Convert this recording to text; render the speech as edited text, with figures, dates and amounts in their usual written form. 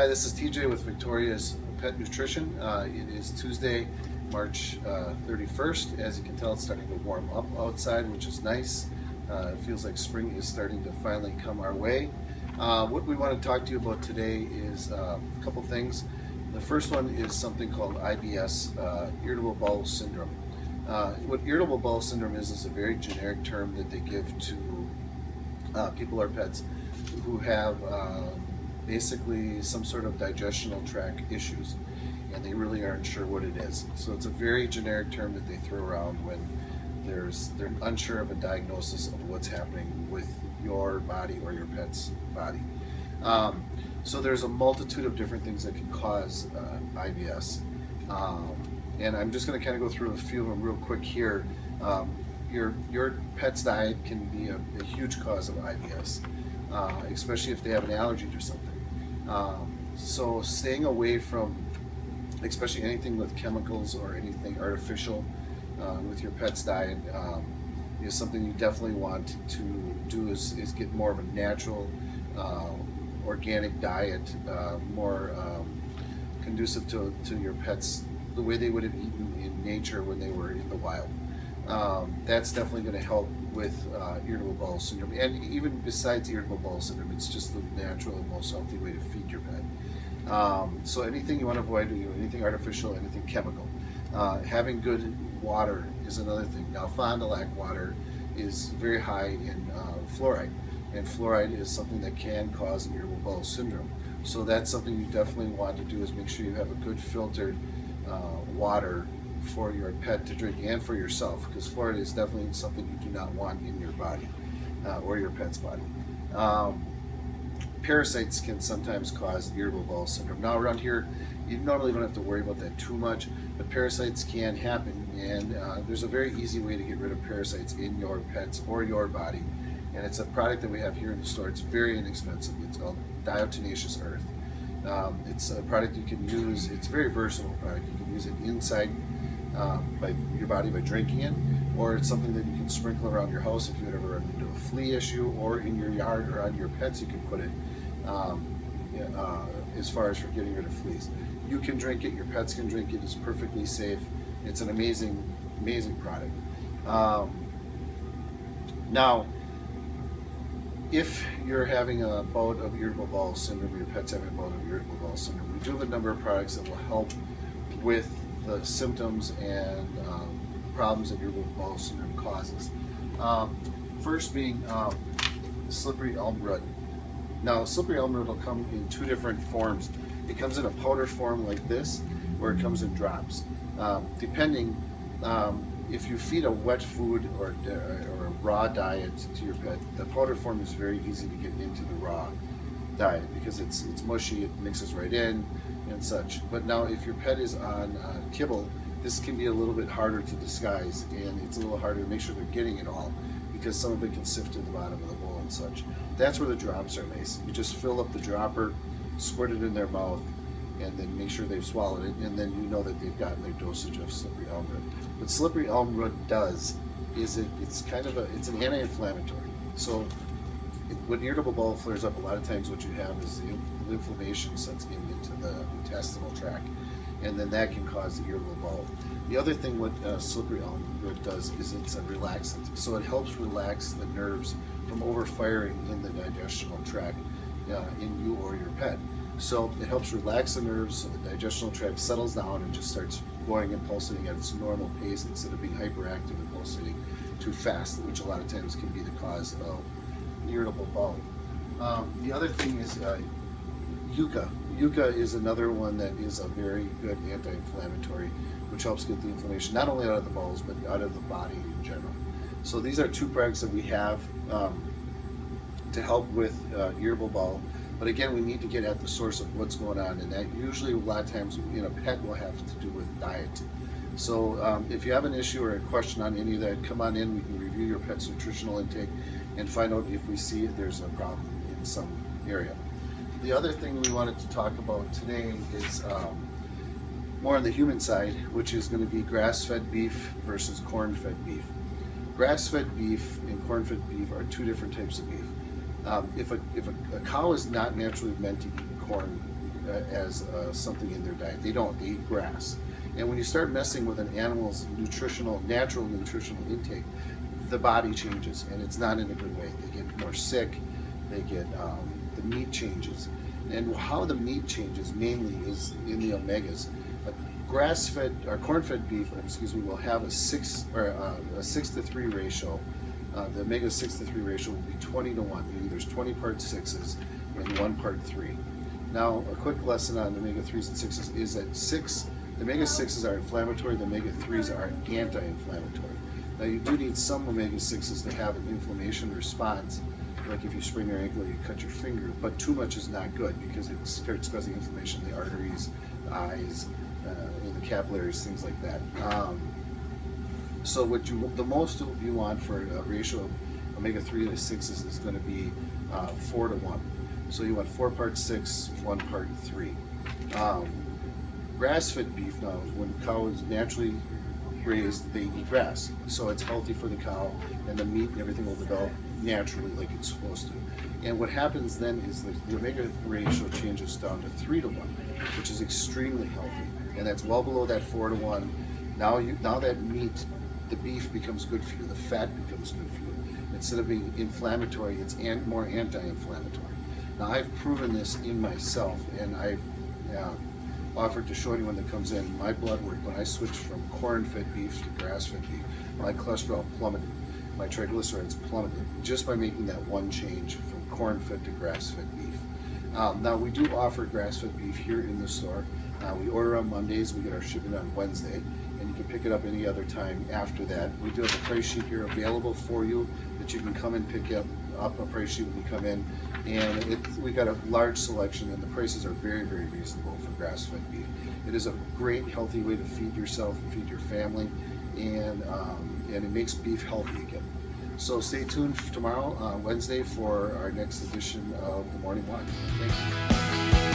Hi, this is TJ with Victoria's Pet Nutrition. It is Tuesday, March 31st. As you can tell, it's starting to warm up outside, which is nice. It feels like spring is starting to finally come our way. What we want to talk to you about today is a couple things. The first one is something called IBS, irritable bowel syndrome. What irritable bowel syndrome is a very generic term that they give to people or pets who have basically some sort of digestional tract issues, and they really aren't sure what it is. So it's a very generic term that they throw around when they're unsure of a diagnosis of what's happening with your body or your pet's body. So there's a multitude of different things that can cause IBS, and I'm just going to kind of go through a few of them real quick here. Your pet's diet can be a huge cause of IBS, especially if they have an allergy to something. So staying away from, especially anything with chemicals or anything artificial with your pet's diet is something you definitely want to do is get more of a natural, organic diet, more conducive to your pets, the way they would have eaten in nature when they were in the wild. That's definitely going to help with irritable bowel syndrome. And even besides irritable bowel syndrome, it's just the natural and most healthy way to feed your pet. So anything you want to avoid, anything artificial, anything chemical. Having good water is another thing. Now, Fond du Lac water is very high in fluoride, and fluoride is something that can cause irritable bowel syndrome. So that's something you definitely want to do, is make sure you have a good filtered water for your pet to drink and for yourself, because fluoride is definitely something you do not want in your body or your pet's body. Parasites can sometimes cause irritable bowel syndrome. Now, around here, you normally don't have to worry about that too much, but parasites can happen, and there's a very easy way to get rid of parasites in your pets or your body, and it's a product that we have here in the store. It's very inexpensive. It's called Diatomaceous Earth. It's a product you can use. It's a very versatile product. You can use it inside by your body by drinking it, or it's something that you can sprinkle around your house if you ever run into a flea issue, or in your yard or on your pets. You can put it as far as for getting rid of fleas. You can drink it, your pets can drink it. It's perfectly safe. It's an amazing product. Now, if you're having a bout of irritable bowel syndrome, or your pet's having a bout of irritable bowel syndrome, we do have a number of products that will help with the symptoms and problems that irritable bowel syndrome causes. First being slippery elm root. Now, slippery elm root will come in two different forms. It comes in a powder form like this, or it comes in drops. Depending, if you feed a wet food or a raw diet to your pet, the powder form is very easy to get into the raw diet because it's mushy, it mixes right in and such. But now, if your pet is on kibble, this can be a little bit harder to disguise, and it's a little harder to make sure they're getting it all, because some of it can sift to the bottom of the bowl and such. That's where the drops are nice. You just fill up the dropper, squirt it in their mouth, and then make sure they've swallowed it, and then you know that they've gotten their dosage of slippery elm root. What slippery elm root does is it's an anti-inflammatory. So when irritable bowel flares up, a lot of times what you have is the inflammation sets into the intestinal tract, and then that can cause the irritable bowel. The other thing what slippery elm root does is it's a relaxant. So it helps relax the nerves from overfiring in the digestional tract in you or your pet. So it helps relax the nerves so the digestional tract settles down and just starts going and pulsating at its normal pace instead of being hyperactive and pulsating too fast, which a lot of times can be the cause of irritable bowel. The other thing is yucca. Yucca is another one that is a very good anti-inflammatory, which helps get the inflammation not only out of the bowels but out of the body in general. So these are two products that we have to help with irritable bowel. But again, we need to get at the source of what's going on, and that usually a lot of times in a pet will have to do with diet. So if you have an issue or a question on any of that, come on in. We can review your pet's nutritional intake and find out if we see there's a problem in some area. The other thing we wanted to talk about today is more on the human side, which is going to be grass-fed beef versus corn-fed beef. Grass-fed beef and corn-fed beef are two different types of beef. If a cow is not naturally meant to eat corn, as something in their diet. They don't. They eat grass. And when you start messing with an animal's natural nutritional intake, the body changes, and it's not in a good way. They get more sick. They get the meat changes, and how the meat changes mainly is in the omegas. Grass-fed or corn-fed beef, will have a 6-to-3 ratio. The omega 6-to-3 ratio will be 20-to-1, meaning there's 20 part 6s and 1 part 3. Now, a quick lesson on omega 3s and 6s is that the omega 6s are inflammatory, the omega 3s are anti-inflammatory. Now, you do need some omega 6s to have an inflammation response, like if you sprain your ankle or you cut your finger, but too much is not good because it starts causing inflammation in the arteries, the eyes, in the capillaries, things like that. So the most you want for a ratio of omega 3 to 6s is going to be 4-to-1. So you want 4 part 6, 1 part 3. Grass-fed beef, now, when the cow is naturally raised, they eat grass. So it's healthy for the cow, and the meat and everything will develop naturally like it's supposed to. And what happens then is the omega ratio changes down to 3-to-1, which is extremely healthy. And that's well below that 4-to-1. Now that meat, the beef becomes good for you, the fat becomes good for you. Instead of being inflammatory, it's more anti-inflammatory. Now, I've proven this in myself, and I've offered to show anyone that comes in my blood work. When I switched from corn-fed beef to grass-fed beef, my cholesterol plummeted, my triglycerides plummeted, just by making that one change from corn-fed to grass-fed beef. Now, we do offer grass-fed beef here in the store. We order on Mondays, we get our shipment on Wednesday, and you can pick it up any other time after that. We do have a price sheet here available for you that you can come and pick up a price sheet when you come in, and we got a large selection, and the prices are very, very reasonable for grass-fed beef. It is a great, healthy way to feed yourself and feed your family, and it makes beef healthy again. So stay tuned tomorrow, Wednesday, for our next edition of the Morning Walk. Thank you.